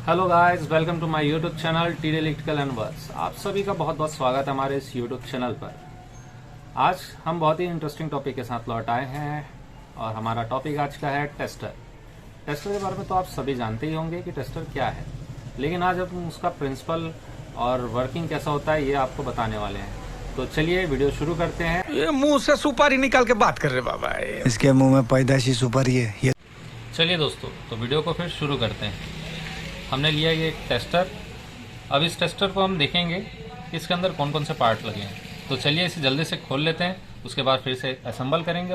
Hello guys, welcome to my YouTube channel T electrical and works. आप सभी का बहुत बहुत स्वागत है हमारे इस यूट्यूब चैनल पर। आज हम बहुत ही इंटरेस्टिंग टॉपिक के साथ लौट आए हैं और हमारा टॉपिक आज का है टेस्टर। टेस्टर के बारे में तो आप सभी जानते ही होंगे कि टेस्टर क्या है, लेकिन आज हम उसका प्रिंसिपल और वर्किंग कैसा होता है ये आपको बताने वाले हैं। तो चलिए वीडियो शुरू करते हैं। ये मुंह से सुपारी निकाल के बात कर रहे बाबा। इसके मुंह में पैदाइशी सुपारी है ये। चलिए दोस्तों, तो वीडियो को फिर शुरू करते हैं। हमने लिया ये टेस्टर। अब इस टेस्टर को हम देखेंगे कि इसके अंदर कौन कौन से पार्ट लगे हैं। तो चलिए इसे जल्दी से खोल लेते हैं, उसके बाद फिर से असेंबल करेंगे।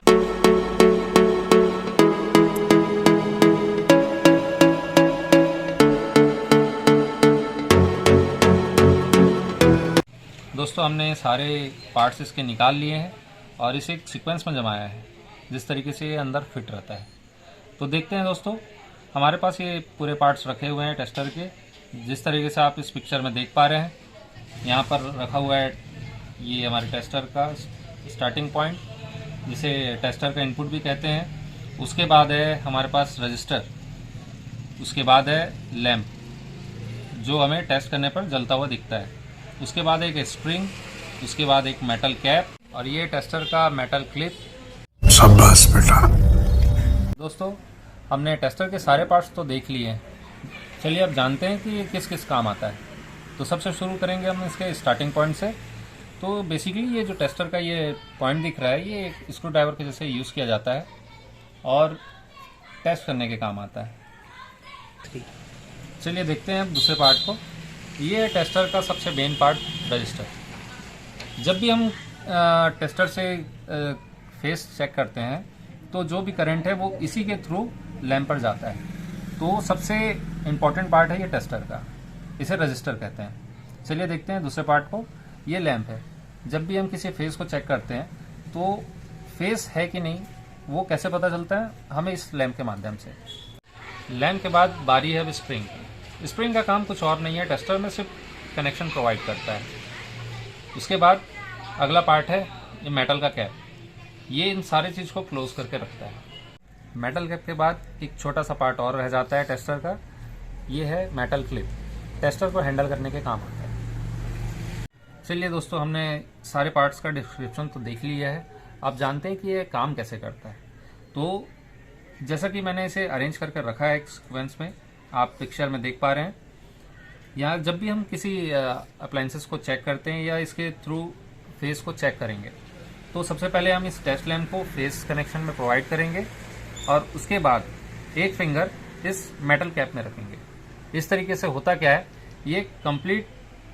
दोस्तों, हमने सारे पार्ट्स इसके निकाल लिए हैं और इसे एक सीक्वेंस में जमाया है जिस तरीके से ये अंदर फिट रहता है। तो देखते हैं दोस्तों, हमारे पास ये पूरे पार्ट्स रखे हुए हैं टेस्टर के, जिस तरीके से आप इस पिक्चर में देख पा रहे हैं। यहाँ पर रखा हुआ है ये हमारे टेस्टर का स्टार्टिंग पॉइंट, जिसे टेस्टर का इनपुट भी कहते हैं। उसके बाद है हमारे पास रजिस्टर, उसके बाद है लैंप जो हमें टेस्ट करने पर जलता हुआ दिखता है। उसके बाद एक स्प्रिंग, उसके बाद एक मेटल कैप और ये टेस्टर का मेटल क्लिप। शाबाश बेटा। दोस्तों, हमने टेस्टर के सारे पार्ट्स तो देख लिए हैं। चलिए अब जानते हैं कि ये किस किस काम आता है। तो सबसे शुरू करेंगे हम इसके स्टार्टिंग पॉइंट से। तो बेसिकली ये जो टेस्टर का ये पॉइंट दिख रहा है, ये एक स्क्रू ड्राइवर के जैसे यूज़ किया जाता है और टेस्ट करने के काम आता है। चलिए देखते हैं अब दूसरे पार्ट को। ये है टेस्टर का सबसे मेन पार्ट, रजिस्टर। जब भी हम टेस्टर से फेस चेक करते हैं तो जो भी करंट है वो इसी के थ्रू लैंप पर जाता है। तो सबसे इम्पॉर्टेंट पार्ट है ये टेस्टर का, इसे रजिस्टर कहते हैं। चलिए देखते हैं दूसरे पार्ट को। ये लैंप है। जब भी हम किसी फेस को चेक करते हैं तो फेस है कि नहीं वो कैसे पता चलता है, हमें इस लैंप के माध्यम से। लैंप के बाद बारी है अब स्प्रिंग की। स्प्रिंग का काम कुछ और नहीं है, टेस्टर में सिर्फ कनेक्शन प्रोवाइड करता है। उसके बाद अगला पार्ट है ये मेटल का कैप। ये इन सारी चीज़ को क्लोज करके रखता है। मेटल कैप के बाद एक छोटा सा पार्ट और रह जाता है टेस्टर का, ये है मेटल क्लिप। टेस्टर को हैंडल करने के काम आता है। चलिए दोस्तों, हमने सारे पार्ट्स का डिस्क्रिप्शन तो देख लिया है। अब जानते हैं कि ये काम कैसे करता है। तो जैसा कि मैंने इसे अरेंज करके रखा है एक सीक्वेंस में, आप पिक्चर में देख पा रहे हैं। यहाँ जब भी हम किसी अप्लायंसेस को चेक करते हैं या इसके थ्रू फेस को चेक करेंगे तो सबसे पहले हम इस टेस्ट लैंप को फेस कनेक्शन में प्रोवाइड करेंगे और उसके बाद एक फिंगर इस मेटल कैप में रखेंगे। इस तरीके से होता क्या है, ये कंप्लीट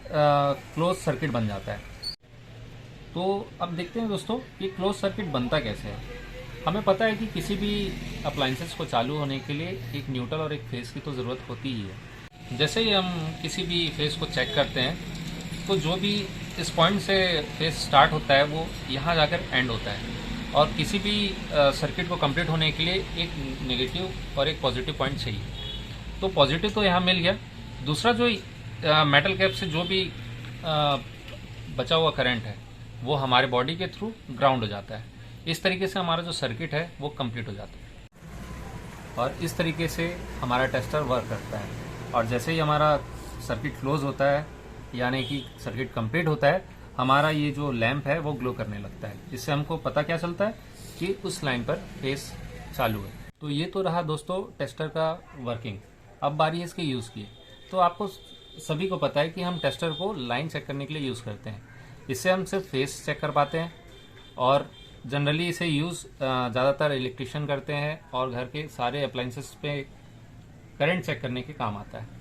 क्लोज सर्किट बन जाता है। तो अब देखते हैं दोस्तों, ये क्लोज सर्किट बनता कैसे है। हमें पता है कि किसी भी अप्लायंसेस को चालू होने के लिए एक न्यूट्रल और एक फेस की तो ज़रूरत होती ही है। जैसे ही हम किसी भी फेस को चेक करते हैं तो जो भी इस पॉइंट से फेस स्टार्ट होता है वो यहाँ जाकर एंड होता है, और किसी भी सर्किट को कंप्लीट होने के लिए एक नेगेटिव और एक पॉजिटिव पॉइंट चाहिए। तो पॉजिटिव तो यहाँ मिल गया। दूसरा जो मेटल कैप से जो भी बचा हुआ करंट है वो हमारे बॉडी के थ्रू ग्राउंड हो जाता है। इस तरीके से हमारा जो सर्किट है वो कंप्लीट हो जाता है और इस तरीके से हमारा टेस्टर वर्क करता है। और जैसे ही हमारा सर्किट क्लोज होता है, यानी कि सर्किट कंप्लीट होता है, हमारा ये जो लैंप है वो ग्लो करने लगता है। इससे हमको पता क्या चलता है कि उस लाइन पर फेस चालू है। तो ये तो रहा दोस्तों टेस्टर का वर्किंग। अब बारी है इसके यूज़ की। तो आपको सभी को पता है कि हम टेस्टर को लाइन चेक करने के लिए यूज़ करते हैं। इससे हम सिर्फ फेस चेक कर पाते हैं और जनरली इसे यूज़ ज़्यादातर इलेक्ट्रिशियन करते हैं और घर के सारे अप्लायंसेस पे करंट चेक करने के काम आता है।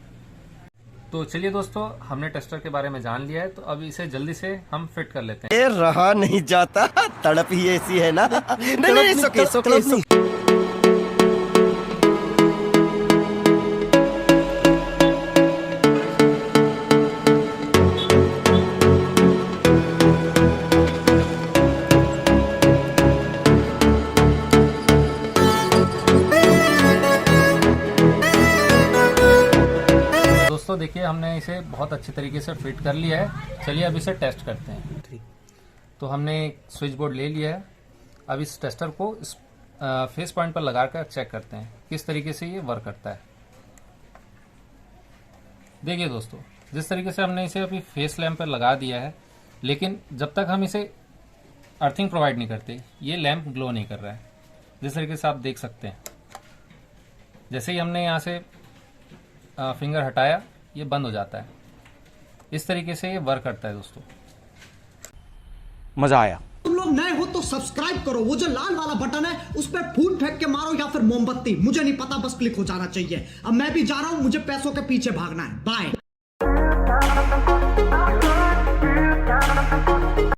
तो चलिए दोस्तों, हमने टेस्टर के बारे में जान लिया है, तो अब इसे जल्दी से हम फिट कर लेते हैं। ये रहा नहीं जाता, तड़प ही ऐसी है ना। नहीं, नहीं, दोस्तों देखिए, हमने इसे बहुत अच्छे तरीके से फिट कर लिया है। चलिए अब इसे टेस्ट करते हैं। तो हमने एक स्विच बोर्ड ले लिया है। अब इस टेस्टर को इस फेस पॉइंट पर लगाकर चेक करते हैं किस तरीके से ये वर्क करता है। देखिए दोस्तों, जिस तरीके से हमने इसे अभी फेस लैम्प पर लगा दिया है, लेकिन जब तक हम इसे अर्थिंग प्रोवाइड नहीं करते ये लैंप ग्लो नहीं कर रहा है। जिस तरीके से आप देख सकते हैं, जैसे ही हमने यहाँ से फिंगर हटाया ये बंद हो जाता है। इस तरीके से ये वर्क करता है दोस्तों। मजा आया। तुम लोग नए हो तो सब्सक्राइब करो, वो जो लाल वाला बटन है उस पर फूल फेंक के मारो या फिर मोमबत्ती, मुझे नहीं पता, बस क्लिक हो जाना चाहिए। अब मैं भी जा रहा हूं, मुझे पैसों के पीछे भागना है। बाय।